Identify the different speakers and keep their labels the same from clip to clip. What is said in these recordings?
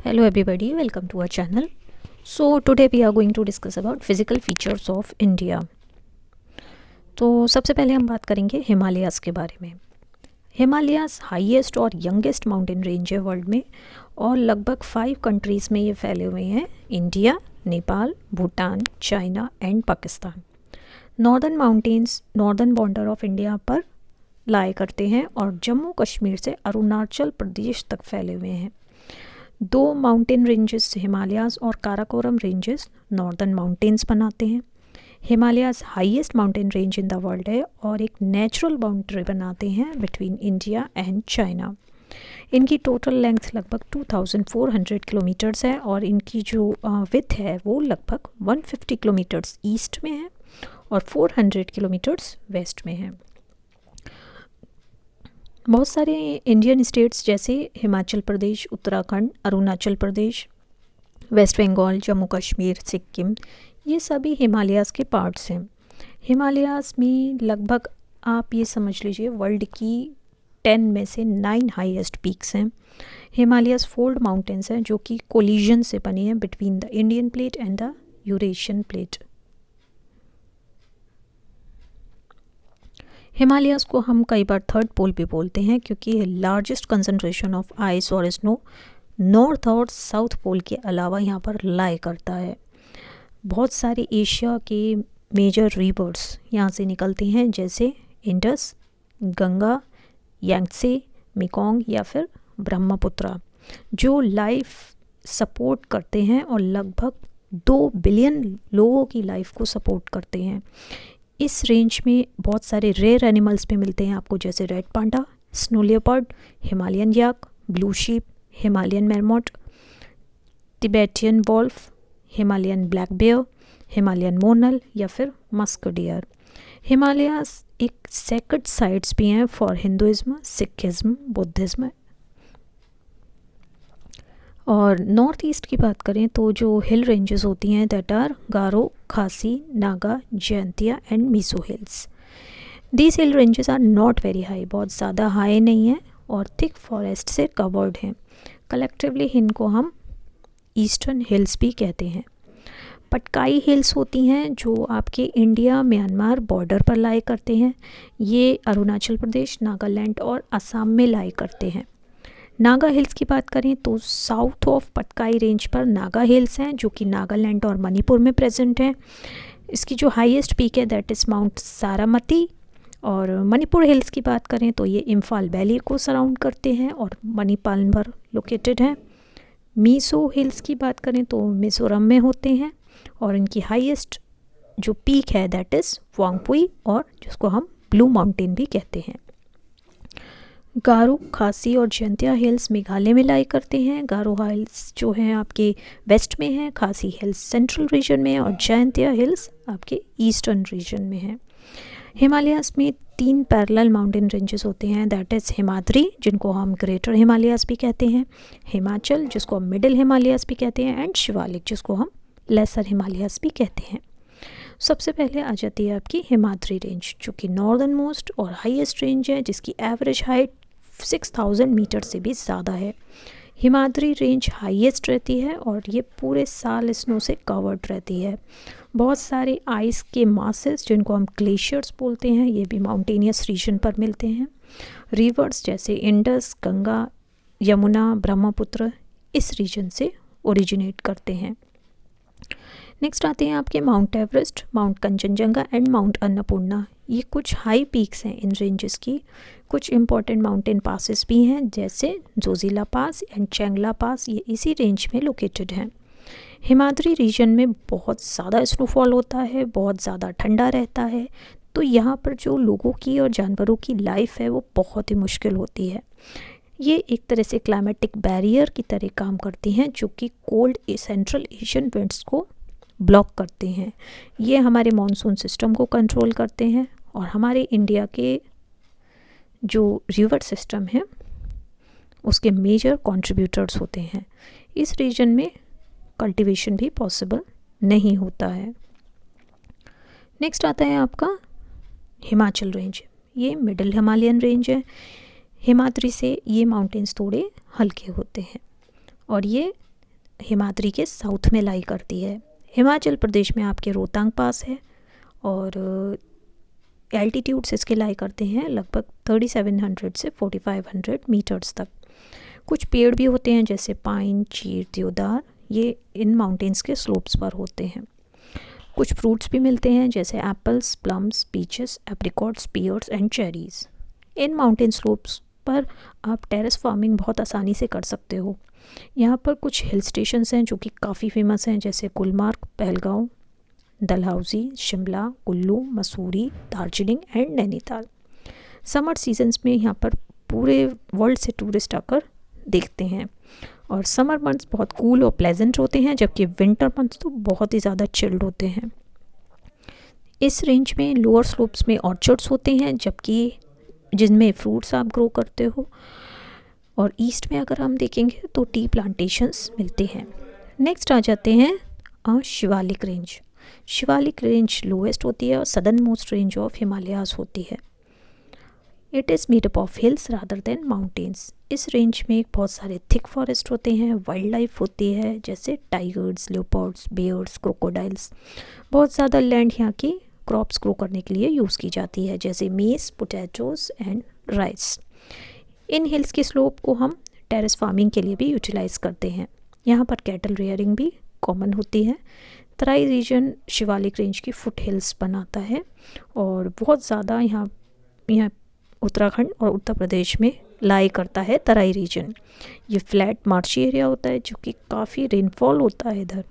Speaker 1: Hello everybody, welcome to our channel. So today we are going to discuss about physical features of India. तो सबसे पहले हम बात करेंगे हिमालयाज़ के बारे में। हिमालयाज़ हाईएस्ट और यंगेस्ट माउंटेन रेंज है वर्ल्ड में और लगभग 5 कंट्रीज़ में ये फैले हुए हैं, India, Nepal, Bhutan, China and Pakistan. Northern mountains northern border of India पर लाए करते हैं और जम्मू कश्मीर से अरुणाचल प्रदेश तक फैले हुए हैं। 2 माउंटेन रेंजेस हिमालयाज़ और काराकोरम रेंजेस नॉर्दर्न माउंटेन्स बनाते हैं। Himalayas highest mountain range in the world है और एक नेचुरल बाउंड्री बनाते हैं बिटवीन इंडिया एंड चाइना। इनकी टोटल लेंथ लगभग 2400 किलोमीटर्स है और इनकी जो विथ है वो लगभग 150 किलोमीटर्स ईस्ट में है और 400 किलोमीटर्स वेस्ट में है। बहुत सारे इंडियन स्टेट्स जैसे हिमाचल प्रदेश, उत्तराखंड, अरुणाचल प्रदेश, वेस्ट बंगाल, जम्मू कश्मीर, सिक्किम, ये सभी हिमालयाज़ के पार्ट्स हैं। हिमालयाज़ में लगभग आप ये समझ लीजिए वर्ल्ड की 10 में से 9 हाईएस्ट पीक्स हैं। हिमालयाज़ फोल्ड माउंटेन्स हैं जो कि कोलिजन से बनी हैं between the Indian plate and the Eurasian plate. Himalayas को हम कई बार थर्ड पोल भी बोलते हैं क्योंकि लार्जेस्ट कंसंट्रेशन ऑफ आइस और स्नो नॉर्थ और साउथ पोल के अलावा यहाँ पर लाई करता है। बहुत सारे एशिया के मेजर रिवर्स यहाँ से निकलती हैं जैसे इंडस, गंगा, यांगत्से, मेकोंग या फिर ब्रह्मपुत्रा, जो लाइफ सपोर्ट करते हैं और लगभग 2 बिलियन लोगों की लाइफ को सपोर्ट करते हैं। इस रेंज में बहुत सारे रेयर एनिमल्स भी मिलते हैं आपको जैसे red panda, snow leopard, Himalayan yak, blue sheep, Himalayan mammoth, Tibetan wolf, Himalayan black bear, Himalayan monal या फिर मस्क डियर। हिमालयाज़ एक सेक्रेड साइट्स भी हैं फॉर हिंदुइज्म, सिखिज्म, बुद्धिज्म। और नॉर्थ ईस्ट की बात करें तो जो हिल रेंजेस होती हैं that are Garo, Khasi, Naga, Jaintia and Mizo hills. These hill ranges are not very high, बहुत ज़्यादा हाई नहीं है और थिक फॉरेस्ट से कवर्ड हैं। कलेक्टिवली इनको हम ईस्टर्न हिल्स भी कहते हैं। पटकाई हिल्स होती हैं जो आपके इंडिया म्यांमार बॉर्डर पर लाई करते हैं। ये अरुणाचल प्रदेश, नागालैंड और असम में लाई करते हैं। नागा हिल्स की बात करें तो साउथ ऑफ पटकाई रेंज पर नागा हिल्स हैं जो कि नागालैंड और मणिपुर में प्रेजेंट हैं। इसकी जो हाईएस्ट पीक है दैट इज़ माउंट सारामती। और मणिपुर हिल्स की बात करें तो ये इम्फाल वैली को सराउंड करते हैं और मणिपाल पर लोकेटेड हैं। मीसो हिल्स की बात करें तो मिज़ोरम में होते हैं और इनकी हाईएस्ट जो पीक है दैट इज़ वांगपुई और जिसको हम ब्लू माउंटेन भी कहते हैं। गारो, खासी और जयंतिया हिल्स मेघालय में लाई करते हैं। गारो हिल्स जो हैं आपके वेस्ट में हैं, खासी हिल्स सेंट्रल रीजन में है और जयंतिया हिल्स आपके ईस्टर्न रीजन में है। हिमालयाज़ में 3 पैरेलल माउंटेन रेंजेस होते हैं दैट इज़ हिमाद्री जिनको हम ग्रेटर हिमालयाज़ भी कहते हैं, हिमाचल जिसको हम मिडिल हिमालयाज़ भी कहते हैं एंड शिवालिक जिसको हम लेसर हिमालयाज़ भी कहते हैं। सबसे पहले आ जाती है आपकी हिमाद्री रेंज जो कि नॉर्दर्न मोस्ट और हाईएस्ट रेंज है जिसकी एवरेज हाइट 6000 मीटर से भी ज़्यादा है। हिमाद्री रेंज हाईएस्ट रहती है और ये पूरे साल स्नो से कवर्ड रहती है। बहुत सारे आइस के मासेस जिनको हम ग्लेशियर्स बोलते हैं ये भी माउंटेनियस रीजन पर मिलते हैं। रिवर्स जैसे इंडस, गंगा, यमुना, ब्रह्मपुत्र इस रीजन से ओरिजिनेट करते हैं। नेक्स्ट आते हैं आपके mount Everest, mount Kanchenjunga and mount Annapurna. ये कुछ हाई पीक्स हैं इन रेंजेस की। कुछ इंपॉर्टेंट माउंटेन पासेस भी हैं जैसे जोजिला पास एंड चेंगला पास, ये इसी रेंज में लोकेटेड हैं। हिमाद्री रीजन में बहुत ज़्यादा स्नोफॉल होता है, बहुत ज़्यादा ठंडा रहता है, तो यहाँ पर जो लोगों की और जानवरों की लाइफ है वो बहुत ही मुश्किल होती है। ये एक तरह से क्लाइमेटिक बैरियर की तरह काम करती हैं जो कि कोल्ड सेंट्रल एशियन विंड्स को ब्लॉक करते हैं। ये हमारे मॉनसून सिस्टम को कंट्रोल करते हैं और हमारे इंडिया के जो रिवर सिस्टम है उसके मेजर कंट्रीब्यूटर्स होते हैं। इस रीजन में कल्टीवेशन भी पॉसिबल नहीं होता है। नेक्स्ट आता है आपका हिमाचल रेंज। ये मिडिल हिमालयन रेंज है। हिमाद्री से ये माउंटेन्स थोड़े हल्के होते हैं और ये हिमाद्री के साउथ में लाई करती है। हिमाचल प्रदेश में आपके रोहतांग पास है और एल्टीट्यूड्स इसके लाई करते हैं लगभग 3700 से 4500 मीटर्स तक। कुछ पेड़ भी होते हैं जैसे पाइन, चीड़, देवदार, ये इन माउंटेन्स के स्लोप्स पर होते हैं। कुछ फ्रूट्स भी मिलते हैं जैसे apples, plums, peaches, apricots, pears and cherries. इन माउंटेन स्लोप्स पर आप टेरेस फार्मिंग बहुत आसानी से कर सकते हो। यहाँ पर कुछ हिल स्टेशंस हैं जो कि काफ़ी फेमस हैं जैसे Gulmarg, Pahalgam, Dalhousie, Shimla, Kullu, Mussoorie, Darjeeling and Nainital. Summer seasons में यहाँ पर पूरे वर्ल्ड से टूरिस्ट आकर देखते हैं और समर मंथ्स बहुत कूल और प्लेजेंट होते हैं जबकि विंटर मंथ्स तो बहुत ही ज़्यादा चिल्ड होते हैं। इस रेंज में लोअर स्लोप्स में ऑर्चर्ड्स होते हैं जबकि जिनमें फ्रूट्स आप ग्रो करते हो, और ईस्ट में अगर हम देखेंगे तो टी प्लांटेशंस मिलते हैं। नेक्स्ट आ जाते हैं Shivalik range. Shivalik range lowest होती है और southern most range of Himalayas होती है। It is made up of hills rather than mountains. इस रेंज में बहुत सारे थिक फॉरेस्ट होते हैं, वाइल्ड लाइफ होती है जैसे टाइगर्स, लेपर्ड्स, बेयर्स, क्रोकोडाइल्स। बहुत ज़्यादा लैंड यहाँ की क्रॉप्स ग्रो करने के लिए यूज़ की जाती है जैसे mess, potatoes and rice. In hills के स्लोप को हम टेरेस फार्मिंग के लिए भी यूटिलाइज़ करते हैं। यहाँ पर कैटल रेयरिंग भी कॉमन होती है। तराई रीजन शिवालिक रेंज की फुट हिल्स बनाता है और बहुत ज़्यादा यहाँ उत्तराखंड और उत्तर प्रदेश में लाई करता है तराई रीजन। ये फ्लैट मार्शी एरिया होता है जो कि काफ़ी रेनफॉल होता है इधर,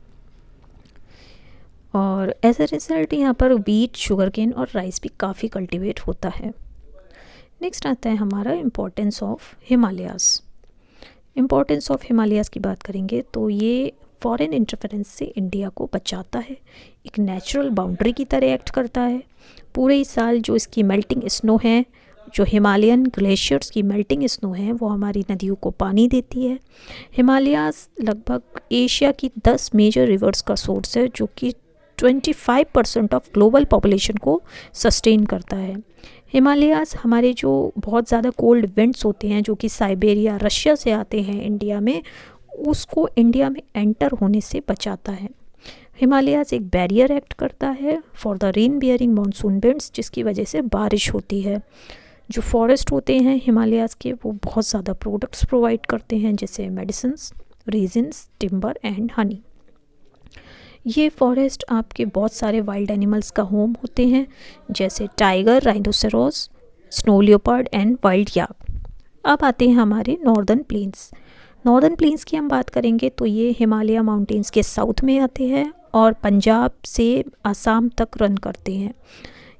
Speaker 1: और एज ए रिजल्ट यहाँ पर वीट, शुगरकेन और राइस भी काफ़ी कल्टीवेट होता है। नेक्स्ट आता है हमारा importance of Himalayas. Importance of Himalayas की बात करेंगे तो ये फॉरेन इंटरफेरेंस से इंडिया को बचाता है, एक नेचुरल बाउंड्री की तरह एक्ट करता है। पूरे इस साल जो इसकी मेल्टिंग स्नो है, जो हिमालयन ग्लेशियर्स की मेल्टिंग स्नो है, वो हमारी नदियों को पानी देती है। हिमालयाज़ लगभग एशिया की 10 मेजर रिवर्स का सोर्स है जो कि 25% ऑफ ग्लोबल पॉपुलेशन को सस्टेन करता है। हिमालयाज़ हमारे जो बहुत ज़्यादा कोल्ड विंड्स होते हैं जो कि साइबेरिया, रशिया से आते हैं इंडिया में, उसको इंडिया में एंटर होने से बचाता है। हिमालयाज़ एक बैरियर एक्ट करता है for the rain bearing monsoon winds, जिसकी वजह से बारिश होती है। जो फॉरेस्ट होते हैं हिमालयाज़ के, वो बहुत ज़्यादा प्रोडक्ट्स प्रोवाइड करते हैं जैसे medicines, resins, timber and honey. ये फॉरेस्ट आपके बहुत सारे वाइल्ड एनिमल्स का होम होते हैं जैसे tiger, rhinoceros, snow leopard and wild yak. अब आते हैं हमारे नॉर्दर्न प्लेन्स। नॉर्दर्न प्लेन्स की हम बात करेंगे तो ये हिमालय माउंटेन्स के साउथ में आते हैं और पंजाब से असम तक रन करते हैं।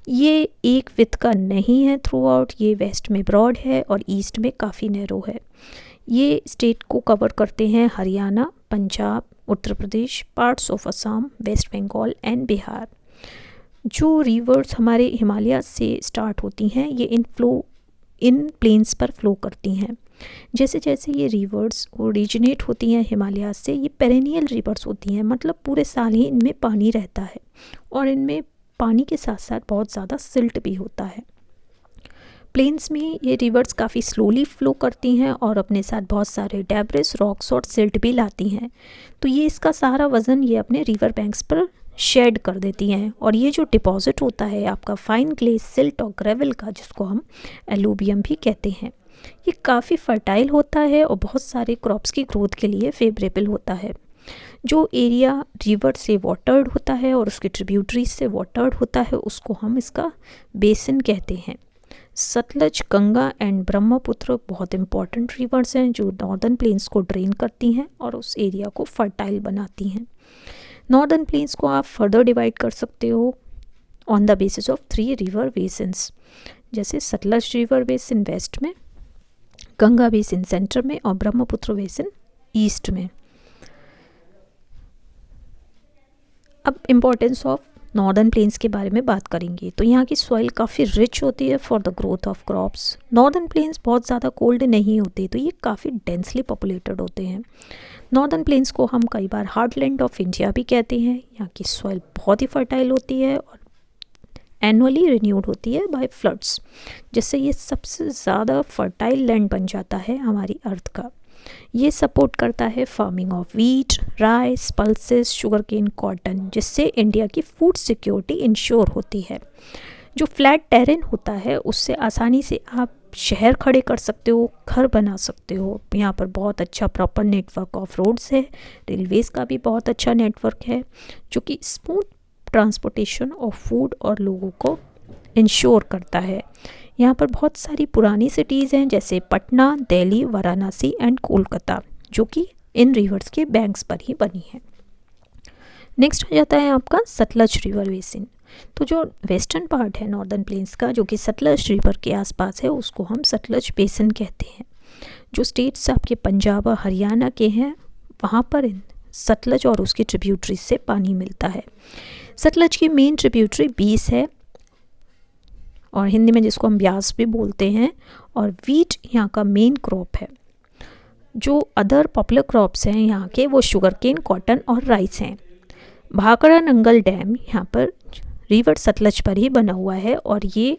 Speaker 1: ये एक विथ का नहीं है थ्रू आउट, ये वेस्ट में ब्रॉड है और ईस्ट में काफ़ी नैरो है। ये स्टेट को कवर करते हैं Haryana, Punjab, Uttar Pradesh, parts of Assam, west Bengal and Bihar. जो रिवर्स हमारे हिमालय से स्टार्ट होती हैं ये इन प्लेन्स पर फ्लो करती हैं। जैसे जैसे ये रिवर्स ओरिजिनेट होती हैं हिमालय से, ये पेरेनियल रिवर्स होती हैं, मतलब पूरे साल ही इनमें पानी रहता है और इनमें पानी के साथ साथ बहुत ज़्यादा सिल्ट भी होता है। प्लेन्स में ये रिवर्स काफ़ी स्लोली फ्लो करती हैं और अपने साथ बहुत सारे डेब्रिस, रॉक्स और सिल्ट भी लाती हैं। तो ये इसका सारा वज़न ये अपने रिवर बैंक्स पर शेड कर देती हैं और ये जो डिपॉजिट होता है आपका फाइन क्ले, सिल्ट और ग्रेवल का, जिसको हम एलुवियम भी कहते हैं, ये काफ़ी फर्टाइल होता है और बहुत सारे क्रॉप्स की ग्रोथ के लिए फेवरेबल होता है। जो एरिया रिवर से वाटर्ड होता है और उसके ट्रिब्यूटरीज से वाटर्ड होता है उसको हम इसका बेसिन कहते हैं। सतलज, गंगा एंड ब्रह्मपुत्र बहुत इंपॉर्टेंट रिवर्स हैं जो नॉर्दर्न प्लेन्स को ड्रेन करती हैं और उस एरिया को फर्टाइल बनाती हैं। नॉर्दर्न प्लेन्स को आप फर्दर डिवाइड कर सकते हो on the basis of 3 river basins, जैसे सतलज रिवर बेसिन वेस्ट में, गंगा बेसिन सेंटर में और ब्रह्मपुत्र बेसिन ईस्ट में। अब इम्पोर्टेंस ऑफ नॉर्दर्न प्लेन्स के बारे में बात करेंगे तो यहाँ की सॉइल काफ़ी रिच होती है for the growth of crops. Northern plains बहुत ज़्यादा कोल्ड नहीं होते तो ये काफ़ी डेंसली पॉपुलेटेड होते हैं। नॉर्दर्न प्लेन्स को हम कई बार हार्टलैंड ऑफ इंडिया भी कहते हैं। यहाँ की सॉइल बहुत ही फर्टाइल होती है और एनुअली रिन्यूड होती है बाय फ्लड्स, जिससे ये सबसे ज़्यादा फर्टाइल लैंड बन जाता है हमारी अर्थ का। ये सपोर्ट करता है farming of wheat, rice, pulses, sugar cane, cotton, जिससे इंडिया की फूड सिक्योरिटी इंश्योर होती है। जो फ्लैट टेरेन होता है उससे आसानी से आप शहर खड़े कर सकते हो, घर बना सकते हो। यहाँ पर बहुत अच्छा प्रॉपर नेटवर्क ऑफ रोड्स है, रेलवेज़ का भी बहुत अच्छा नेटवर्क है जो कि स्मूथ ट्रांसपोर्टेशन ऑफ फूड और लोगों को इंश्योर करता है। यहाँ पर बहुत सारी पुरानी सिटीज़ हैं जैसे पटना, दिल्ली, वाराणसी एंड कोलकाता, जो कि इन रिवर्स के बैंक्स पर ही बनी है। नेक्स्ट आ जाता है आपका सतलज रिवर बेसिन। तो जो वेस्टर्न पार्ट है नॉर्दर्न प्लेन्स का, जो कि सतलज रिवर के आसपास है, उसको हम सतलज बेसिन कहते हैं। जो स्टेट्स आपके पंजाब और हरियाणा के हैं, वहाँ पर सतलज और उसकी ट्रिब्यूटरीज से पानी मिलता है। सतलज की मेन ट्रिब्यूटरी बीस है और हिंदी में जिसको हम ब्यास भी बोलते हैं, और वीट यहाँ का मेन क्रॉप है। जो अदर पॉपुलर क्रॉप्स हैं यहाँ के, वो शुगर केन, कॉटन और राइस हैं। भाखड़ा नंगल डैम यहाँ पर रिवर सतलज पर ही बना हुआ है और ये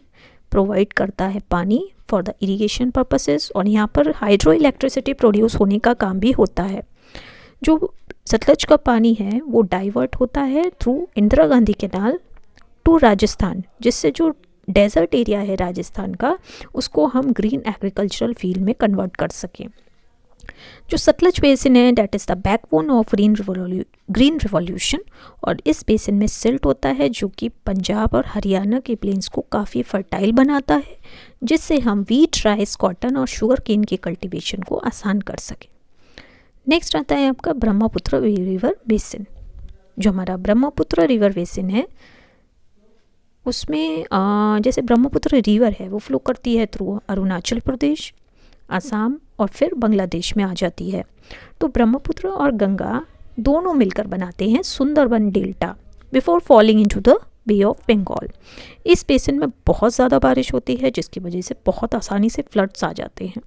Speaker 1: प्रोवाइड करता है पानी फॉर द इरिगेशन पर्पसेस, और यहाँ पर हाइड्रो इलेक्ट्रिसिटी प्रोड्यूस होने का काम भी होता है। जो सतलज का पानी है वो डाइवर्ट होता है through Indira Gandhi canal to Rajasthan, जिससे जो डेजर्ट एरिया है राजस्थान का, उसको हम ग्रीन एग्रीकल्चरल फील्ड में कन्वर्ट कर सकें। जो सतलज बेसिन है that is the backbone of green revolution, और इस बेसिन में सिल्ट होता है जो कि पंजाब और हरियाणा के प्लेन्स को काफ़ी फर्टाइल बनाता है, जिससे हम वीट, राइस, कॉटन और शुगर केन के कल्टीवेशन को आसान कर सकें। नेक्स्ट आता है आपका ब्रह्मपुत्र रिवर बेसिन। जो हमारा ब्रह्मपुत्र रिवर बेसिन है उसमें जैसे ब्रह्मपुत्र रिवर है वो फ्लो करती है थ्रू अरुणाचल प्रदेश, असम और फिर बांग्लादेश में आ जाती है। तो ब्रह्मपुत्र और गंगा दोनों मिलकर बनाते हैं Sundarban delta before falling into the bay of Bengal. इस बेसिन में बहुत ज़्यादा बारिश होती है जिसकी वजह से बहुत आसानी से फ्लड्स आ जाते हैं।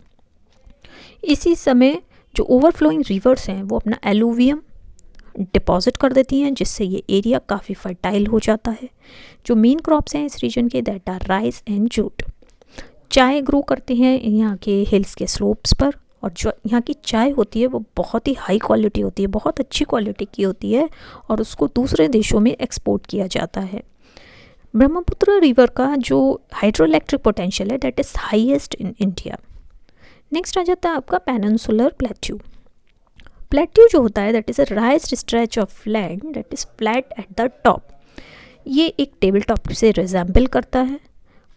Speaker 1: इसी समय जो ओवरफ्लोइंग रिवर्स हैं वो अपना एलुवियम डिपॉजिट कर देती हैं, जिससे ये एरिया काफ़ी फर्टाइल हो जाता है। जो मेन क्रॉप्स हैं इस रीजन के that are rice and jute. चाय ग्रो करते हैं यहाँ के हिल्स के स्लोप्स पर, और जो यहाँ की चाय होती है वो बहुत ही हाई क्वालिटी होती है, बहुत अच्छी क्वालिटी की होती है, और उसको दूसरे देशों में एक्सपोर्ट किया जाता है। ब्रह्मपुत्र रिवर का जो हाइड्रो इलेक्ट्रिक पोटेंशियल है that is highest in India. Next आ जाता है आपका पेनिनसुलर प्लेट्यू। प्लेट्यू जो होता है that is a raised stretch of land that is flat at the top. ये एक टेबल टॉप से रिजेंबल करता है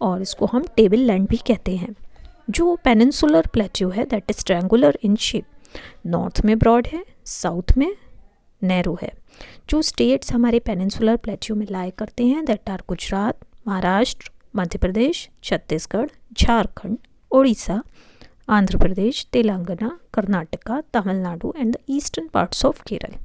Speaker 1: और इसको हम टेबल लैंड भी कहते हैं। जो पेनिनसुलर प्लेट्यू है that is triangular in shape, north में ब्रॉड है, साउथ में नैरो है। जो स्टेट्स हमारे पेनिनसुलर प्लेट्यू में लाई करते हैं that are Gujarat, Maharashtra, Madhya Pradesh, Chhattisgarh, Jharkhand, Orissa, Andhra Pradesh, Telangana, Karnataka, Tamil Nadu and the eastern parts of Kerala.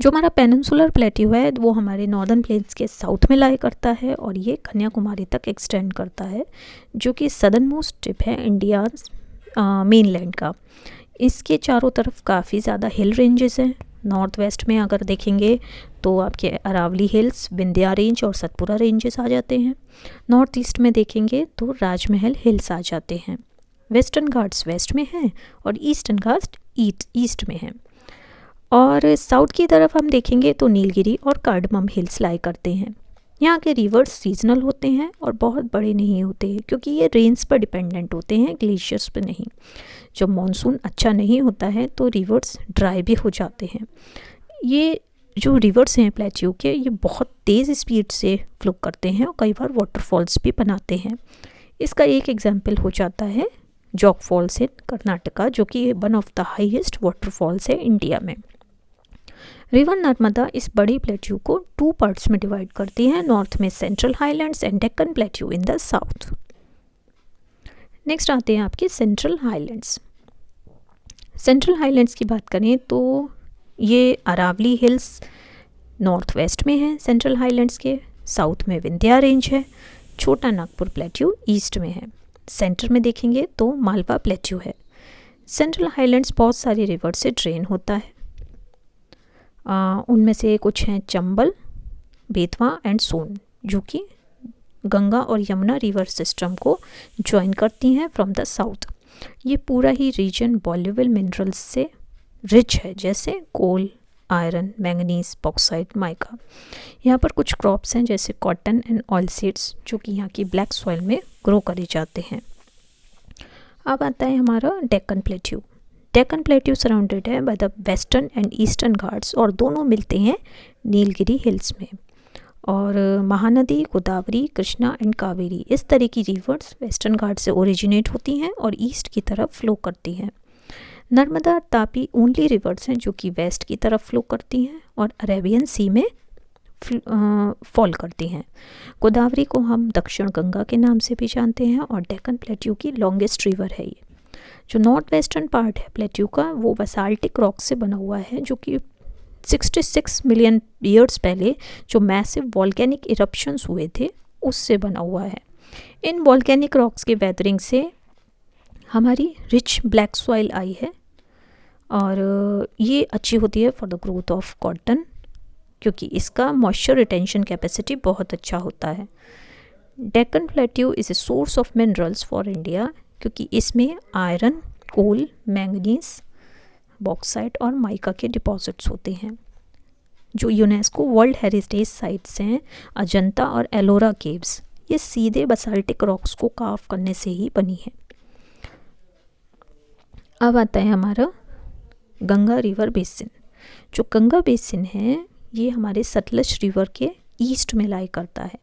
Speaker 1: जो हमारा पेनिनसुलर प्लेट्यू है वो हमारे नॉर्दर्न प्लेन्स के साउथ में लाई करता है और ये कन्याकुमारी तक एक्सटेंड करता है, जो कि सदर्न मोस्ट टिप है इंडिया मेनलैंड का। इसके चारों तरफ काफ़ी ज़्यादा हिल रेंजेस हैं। नॉर्थ वेस्ट में अगर देखेंगे तो आपके अरावली हिल्स, विंध्या रेंज और सतपुरा रेंजेस आ जाते हैं। नॉर्थ ईस्ट में देखेंगे तो राजमहल हिल्स आ जाते हैं। वेस्टर्न घाट्स वेस्ट में हैं और ईस्टर्न घाट्स ईस्ट में हैं। और साउथ की तरफ हम देखेंगे तो नीलगिरी और कार्डमम हिल्स लाई करते हैं। यहाँ के रिवर्स सीजनल होते हैं और बहुत बड़े नहीं होते हैं क्योंकि ये रेन्स पर डिपेंडेंट होते हैं, ग्लेशियर्स पर नहीं। जब मॉनसून अच्छा नहीं होता है तो रिवर्स ड्राई भी हो जाते हैं। ये जो रिवर्स हैं प्लेट्यू के, ये बहुत तेज़ स्पीड से फ्लो करते हैं और कई बार वाटरफॉल्स भी बनाते हैं। इसका एक एग्जाम्पल हो जाता है जॉग फॉल्स इन कर्नाटका, जो कि one of the highest waterfalls है इंडिया में। रिवर नर्मदा इस बड़ी प्लेट्यू को 2 पार्ट्स में डिवाइड करती है, नॉर्थ में central highlands and Deccan plateau in the south. Next आते हैं आपके सेंट्रल हाईलैंड्स। सेंट्रल हाईलैंड्स की बात करें तो ये अरावली हिल्स नॉर्थ वेस्ट में है सेंट्रल हाईलैंड्स के, साउथ में विंध्या रेंज है, छोटा नागपुर प्लेट्यू ईस्ट में है, सेंटर में देखेंगे तो मालवा प्लेट्यू है। सेंट्रल हाईलैंड्स बहुत सारी रिवर से ड्रेन होता है। उनमें से कुछ हैं चंबल, बेतवा एंड सोन, जो कि गंगा और यमुना रिवर सिस्टम को ज्वाइन करती हैं फ्रॉम द साउथ। ये पूरा ही रीजन वॉल्यूबल मिनरल्स से रिच है, जैसे कोल, आयरन, मैंगनीज, बॉक्साइट, माइका। यहाँ पर कुछ क्रॉप्स हैं जैसे कॉटन एंड ऑयल सीड्स, जो कि यहाँ की ब्लैक सॉइल में ग्रो करे जाते हैं। अब आता है हमारा Deccan plateau. Deccan plateau surrounded है by the western and eastern Ghats, और दोनों मिलते हैं नीलगिरी हिल्स में। और महानदी, गोदावरी, कृष्णा एंड कावेरी, इस तरह की रिवर्स वेस्टर्न घाट से ओरिजिनेट होती हैं और ईस्ट की तरफ फ्लो करती हैं। नर्मदा, तापी ओनली रिवर्स हैं जो कि वेस्ट की तरफ फ्लो करती हैं और अरेबियन सी में फॉल करती हैं। गोदावरी को हम दक्षिण गंगा के नाम से भी जानते हैं और डेक्कन प्लेट्यू की लॉन्गेस्ट रिवर है ये। जो नॉर्थ वेस्टर्न पार्ट है प्लेट्यू का, वो बेसाल्टिक रॉक से बना हुआ है, जो कि 66 मिलियन ईयर्स पहले जो मैसिव वॉल्केनिक इरप्शंस हुए थे उससे बना हुआ है। इन वॉल्केनिक रॉक्स के वेदरिंग से हमारी रिच ब्लैक सॉइल आई है, और ये अच्छी होती है for the growth of cotton, क्योंकि इसका मॉइस्चर रिटेंशन कैपेसिटी बहुत अच्छा होता है। Deccan plateau is a source of minerals for India, क्योंकि इसमें आयरन, कोल, मैंगनीज, बॉक्साइट और माइका के डिपॉजिट्स होते हैं। जो यूनेस्को वर्ल्ड हेरिटेज साइट्स हैं, अजंता और एलोरा केव्स, ये सीधे बसाल्टिक रॉक्स को कार्व करने से ही बनी है। अब आता है हमारा गंगा रिवर बेसिन। जो गंगा बेसिन है ये हमारे सतलज रिवर के ईस्ट में लाई करता है।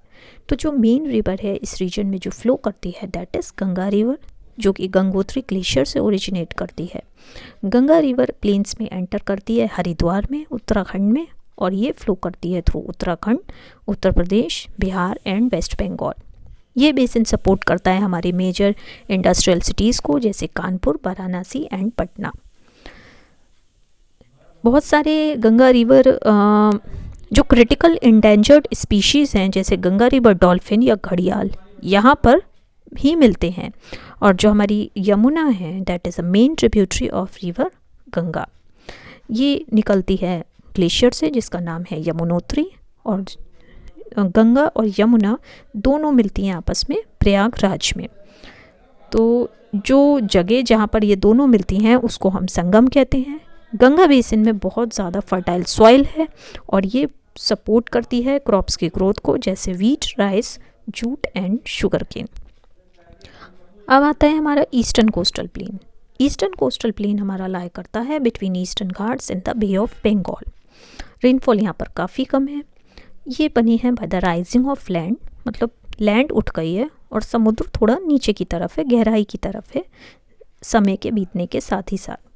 Speaker 1: तो जो मेन रिवर है इस रीजन में जो फ्लो करती है दैट इज़ गंगा रिवर, जो कि गंगोत्री ग्लेशियर से ओरिजिनेट करती है। गंगा रिवर प्लेन्स में एंटर करती है हरिद्वार में, उत्तराखंड में, और ये फ्लो करती है through Uttarakhand, Uttar Pradesh, Bihar and West Bengal. ये बेसिन सपोर्ट करता है हमारे मेजर इंडस्ट्रियल सिटीज़ को, जैसे कानपुर, वाराणसी एंड पटना। बहुत सारे गंगा रिवर जो क्रिटिकल इंडेंजर्ड स्पीशीज़ हैं, जैसे गंगा रिवर डॉल्फिन या घड़ियाल, यहाँ पर ही मिलते हैं। और जो हमारी यमुना है that is a main tributary of river Ganga. ये निकलती है ग्लेशियर से जिसका नाम है यमुनोत्री, और गंगा और यमुना दोनों मिलती हैं आपस में प्रयागराज में। तो जो जगह जहाँ पर ये दोनों मिलती हैं उसको हम संगम कहते हैं। गंगा बेसिन में बहुत ज़्यादा फर्टाइल सॉइल है और ये सपोर्ट करती है क्रॉप्स की ग्रोथ को, जैसे wheat, rice, jute and sugarcane. अब आता है हमारा eastern coastal plain. Eastern coastal plain हमारा लाई करता है between Eastern Ghats and the bay of Bengal. Rainfall यहाँ पर काफ़ी कम है। ये बनी है by the rising of land, मतलब लैंड उठ गई है और समुद्र थोड़ा नीचे की तरफ है, गहराई की तरफ है समय के बीतने के साथ ही साथ।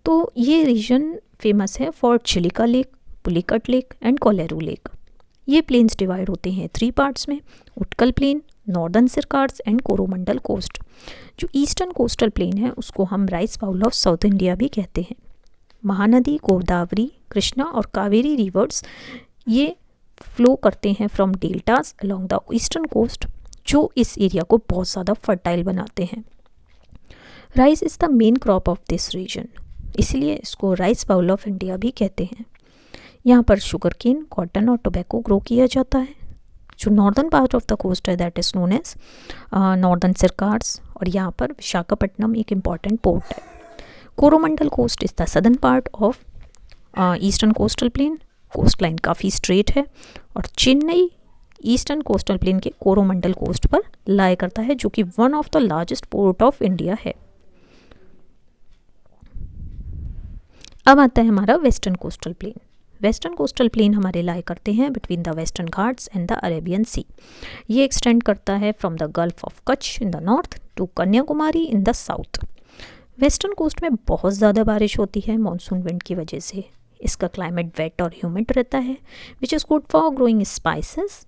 Speaker 1: तो ये रीजन फेमस है for Chilika lake, Pulicat lake and Kolleru lake. ये प्लेन्स डिवाइड होते हैं 3 पार्ट्स में, Utkal plain, northern Circars and Coromandel coast. जो ईस्टर्न कोस्टल प्लेन है उसको हम rice bowl of south India भी कहते हैं। महानदी, गोदावरी, कृष्णा और कावेरी रिवर्स ये फ्लो करते हैं from deltas along the eastern coast, जो इस एरिया को बहुत ज़्यादा फर्टाइल बनाते हैं। Rice is the main crop of this region, इसलिए इसको राइस बाउल ऑफ इंडिया भी कहते हैं। यहाँ पर शुगर केन, कॉटन और टोबैको ग्रो किया जाता है। जो northern part of the coast है that is known as northern Circars, और यहाँ पर विशाखापट्टनम एक इम्पॉर्टेंट पोर्ट है। Coromandel coast is the southern part of eastern coastal plain. Coast line काफ़ी स्ट्रेट है और चेन्नई ईस्टर्न कोस्टल प्लेन के कोरोमंडल कोस्ट पर लाई करता है, जो कि one of the largest port of India है। अब आता है हमारा western coastal plain. Western coastal plain हमारे लाई करते हैं between the western Ghats and the Arabian sea. ये एक्सटेंड करता है from the gulf of Kutch in the north to Kanyakumari in the south. Western coast में बहुत ज़्यादा बारिश होती है मॉनसून विंड की वजह से। इसका क्लाइमेट वेट और ह्यूमिड रहता है, which is good for growing spices,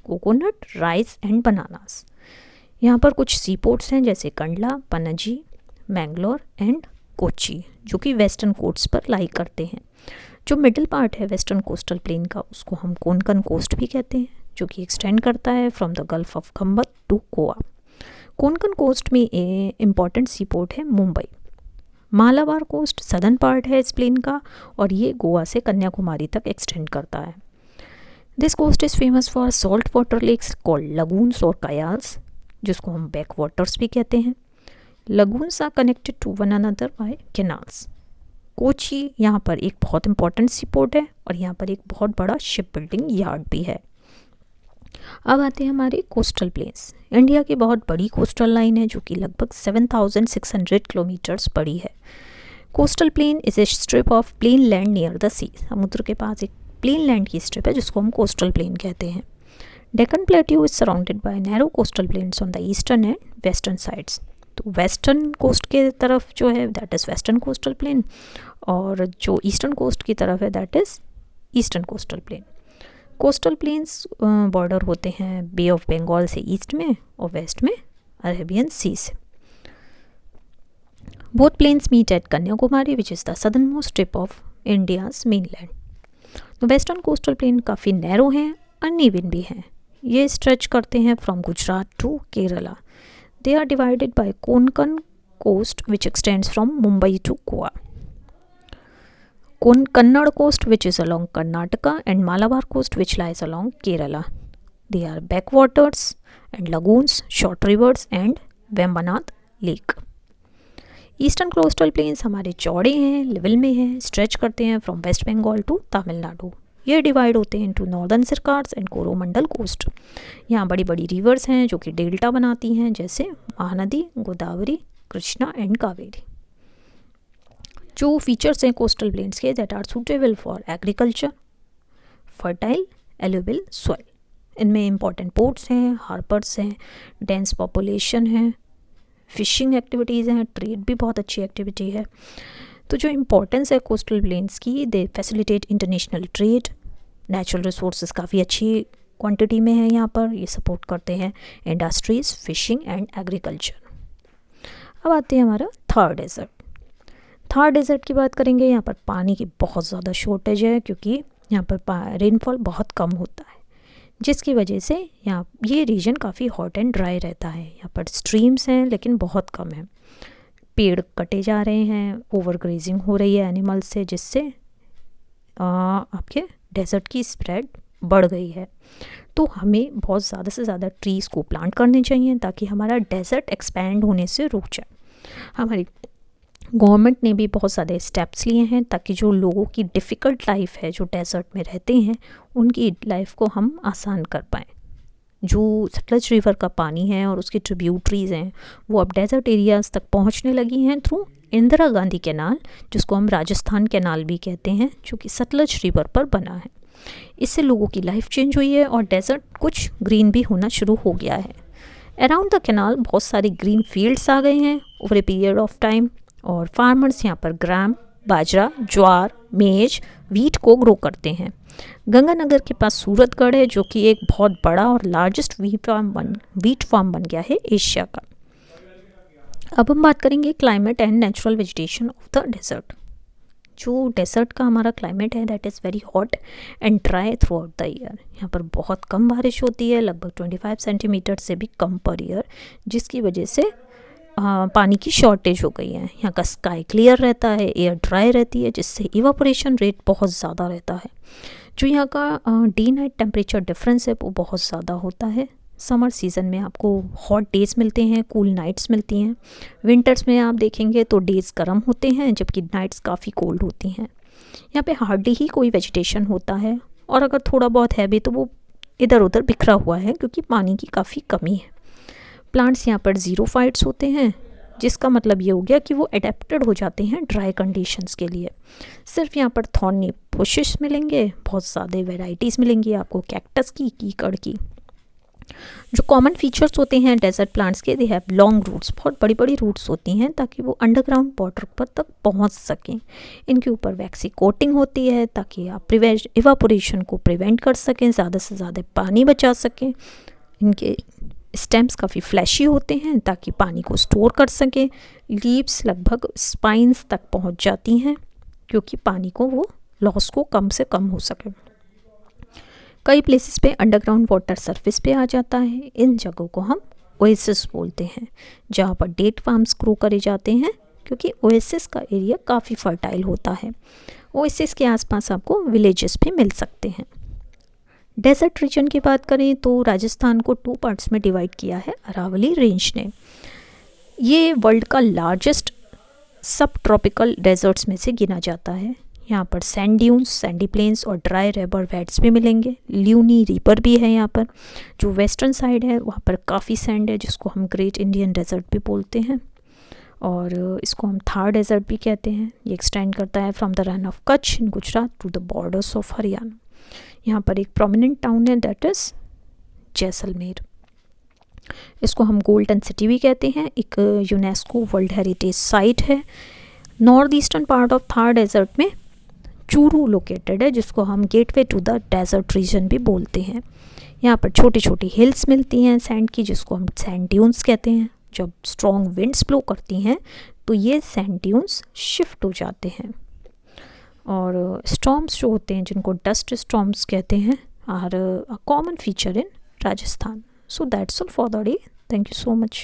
Speaker 1: coconut, rice and bananas. यहाँ पर कुछ सी पोर्ट्स हैं जैसे कंडला, पणजी, मैंगलोर एंड कोच्चि, जो कि वेस्टर्न कोस्ट्स पर लाई करते हैं। जो मिडिल पार्ट है वेस्टर्न कोस्टल प्लेन का उसको हम कोंकण कोस्ट भी कहते हैं, जो कि एक्सटेंड करता है from the gulf of Khambhat to Goa. Konkan coast में इम्पॉर्टेंट सी पोर्ट है Mumbai. Malabar coast southern part है इस प्लेन का और ये गोवा से कन्याकुमारी तक एक्सटेंड करता है। This coast is famous for salt water lakes called lagoons और कयाल्स, जिसको हम बैक वाटर्स भी कहते हैं। Lagoons are connected to one another by canals. Kochi यहाँ पर एक बहुत इंपॉर्टेंट सी पोर्ट है और यहाँ पर एक बहुत बड़ा शिप बिल्डिंग यार्ड भी है। अब आते हैं हमारे कोस्टल प्लेन्स। इंडिया की बहुत बड़ी कोस्टल लाइन है जो कि लगभग 7,600 किलोमीटर्स बड़ी है। Coastal plain is a strip of plain land near the sea. समुद्र के पास एक प्लेन लैंड की स्ट्रिप है जिसको हम कोस्टल प्लेन कहते हैं। Deccan plateau is surrounded by narrow coastal planes on the eastern and western sides. तो वेस्टर्न कोस्ट के तरफ जो है that is western coastal plane, और जो ईस्टर्न कोस्ट की तरफ है that is eastern coastal plane. Coastal planes border होते हैं बे ऑफ बंगाल से ईस्ट में और वेस्ट में अरेबियन सी से। Both plains meet at Kanyakumari which is the southern most tip of India's mainland. तो वेस्टर्न कोस्टल प्लेन काफ़ी नैरो हैं, अनइवन भी हैं। ये स्ट्रेच करते हैं from Gujarat to Kerala. They are divided by Konkan coast which extends from Mumbai to Goa. Kannada coast which is along Karnataka and Malabar coast which lies along Kerala. They are backwaters and lagoons, short rivers and Vembanad lake. Eastern coastal plains हमारे चौड़े हैं, level में हैं, stretch करते हैं from west Bengal to Tamil Nadu. ये divide होते हैं into northern Circars and Coromandel coast. यहाँ बड़ी बड़ी रिवर्स हैं जो कि डेल्टा बनाती हैं, जैसे महानदी, गोदावरी, कृष्णा एंड कावेरी। जो फीचर्स हैं कोस्टल प्लेन्स के that are suitable for agriculture, fertile alluvial soil. इनमें इंपॉर्टेंट पोर्ट्स हैं, हार्बर्स हैं, डेंस पॉपुलेशन है, फिशिंग एक्टिविटीज़ हैं, ट्रेड भी बहुत अच्छी एक्टिविटी है। तो जो इम्पोर्टेंस है कोस्टल प्लेन्स की, they facilitate international trade, natural resources काफ़ी अच्छी क्वांटिटी में है यहाँ पर, ये सपोर्ट करते हैं इंडस्ट्रीज़, फिशिंग एंड एग्रीकल्चर। अब आते हैं हमारा थार डेजर्ट। थार डेजर्ट की बात करेंगे। यहाँ पर पानी की बहुत ज़्यादा शॉर्टेज है क्योंकि यहाँ पर रेनफॉल बहुत कम होता है, जिसकी वजह से यहाँ ये रीजन काफ़ी हॉट एंड ड्राई रहता है। यहाँ पर स्ट्रीम्स हैं लेकिन बहुत कम है, पेड़ कटे जा रहे हैं, ओवर ग्रेजिंग हो रही है एनिमल्स से, जिससे आपके डेजर्ट की स्प्रेड बढ़ गई है। तो हमें बहुत ज़्यादा से ज़्यादा ट्रीज़ को प्लांट करने चाहिए ताकि हमारा डेजर्ट एक्सपैंड होने से रुक जाए। हमारी गवर्नमेंट ने भी बहुत ज़्यादा स्टेप्स लिए हैं ताकि जो लोगों की डिफ़िकल्ट लाइफ है, जो डेजर्ट में रहते हैं, उनकी लाइफ को हम आसान कर पाएँ। जो सतलज रिवर का पानी है और उसकी ट्रिब्यूटरीज़ हैं वो अब डेजर्ट एरियाज़ तक पहुंचने लगी हैं थ्रू इंदिरा गांधी कैनाल, जिसको हम राजस्थान कैनाल भी कहते हैं, जो कि सतलज रिवर पर बना है। इससे लोगों की लाइफ चेंज हुई है और डेजर्ट कुछ ग्रीन भी होना शुरू हो गया है। अराउंड द कैनाल बहुत सारे ग्रीन फील्ड्स आ गए हैं over a period of time, और फार्मर्स यहाँ पर ग्राम, बाजरा, ज्वार, मेज, वीट को ग्रो करते हैं। गंगानगर के पास सूरतगढ़ है जो कि एक बहुत बड़ा और लार्जेस्ट वीट फार्म बन गया है एशिया का। अब हम बात करेंगे climate and natural vegetation of the desert. जो डेजर्ट का हमारा क्लाइमेट है that is very hot and dry throughout the year. यहाँ पर बहुत कम बारिश होती है, लगभग 25 सेंटीमीटर से भी कम पर ईयर, जिसकी वजह से पानी की शॉर्टेज हो गई है। यहाँ का स्काई क्लियर रहता है, एयर ड्राई रहती है, जिससे इवापोरेशन रेट बहुत ज़्यादा रहता है। जो यहाँ का डे नाइट टेम्परेचर डिफरेंस है वो बहुत ज़्यादा होता है। समर सीज़न में आपको हॉट डेज़ मिलते हैं, कूल नाइट्स मिलती हैं। विंटर्स में आप देखेंगे तो डेज़ गर्म होते हैं जबकि नाइट्स काफ़ी कोल्ड होती हैं। यहाँ पे हार्डली ही कोई वेजिटेशन होता है, और अगर थोड़ा बहुत है भी तो वो इधर उधर बिखरा हुआ है क्योंकि पानी की काफ़ी कमी है। प्लांट्स यहाँ पर ज़ीरोफाइट्स होते हैं, जिसका मतलब ये हो गया कि वो अडेप्टेड हो जाते हैं ड्राई कंडीशंस के लिए। सिर्फ यहाँ पर थॉर्नी बुशेस मिलेंगे, बहुत ज़्यादा वैरायटीज़ मिलेंगी आपको कैक्टस की, कीकड़ की। जो कॉमन फीचर्स होते हैं डेजर्ट प्लांट्स के, दे हैव लॉन्ग रूट्स, बहुत बड़ी बड़ी रूट्स होती हैं ताकि वो अंडरग्राउंड वाटर पर तक पहुंच सकें। इनके ऊपर वैक्सी कोटिंग होती है ताकि आप इवापोरेशन को प्रिवेंट कर सकें, ज़्यादा से ज़्यादा पानी बचा सकें। इनके स्टेम्स काफ़ी फ्लैशी होते हैं ताकि पानी को स्टोर कर सकें। लीव्स लगभग स्पाइंस तक पहुंच जाती हैं क्योंकि पानी को वो लॉस को कम से कम हो सके। कई प्लेसेस पे अंडरग्राउंड वाटर सरफेस पे आ जाता है। इन जगहों को हम ओएसिस बोलते हैं, जहाँ पर डेट फार्म्स ग्रो करे जाते हैं क्योंकि ओएसिस का एरिया काफ़ी फर्टाइल होता है। ओएसिस के आसपास आपको विलेजेस भी मिल सकते हैं। डेजर्ट रीजन की बात करें तो राजस्थान को 2 पार्ट्स में डिवाइड किया है अरावली रेंज ने। ये वर्ल्ड का लार्जेस्ट सब ट्रॉपिकल डेजर्ट्स में से गिना जाता है। यहाँ पर सैंड ड्यून्स, सैंडी प्लेन्स और ड्राई रिवर बेड्स भी मिलेंगे। ल्यूनी रिवर भी है यहाँ पर। जो वेस्टर्न साइड है वहाँ पर काफ़ी सैंड है, जिसको हम ग्रेट इंडियन डेजर्ट भी बोलते हैं, और इसको हम थार डेजर्ट भी कहते हैं। ये एक्सटेंड करता है from the Rann of Kutch in Gujarat to the borders of Haryana. यहाँ पर एक प्रोमिनेंट टाउन है, दैट इज़ जैसलमेर। इसको हम गोल्डन सिटी भी कहते हैं, एक यूनेस्को वर्ल्ड हेरिटेज साइट है। North eastern part of Thar desert में चूरू लोकेटेड है, जिसको हम gateway to the desert region भी बोलते हैं। यहाँ पर छोटी छोटी हिल्स मिलती हैं सैंड की, जिसको हम सैंड ड्यून्स कहते हैं। जब स्ट्रॉन्ग विंड्स ब्लो करती हैं तो ये सैंड ड्यून्स शिफ्ट हो जाते हैं, और स्टॉर्म्स जो होते हैं, जिनको डस्ट स्टॉर्म्स कहते हैं, are a common feature in Rajasthan. So that's all for the day. Thank you so much.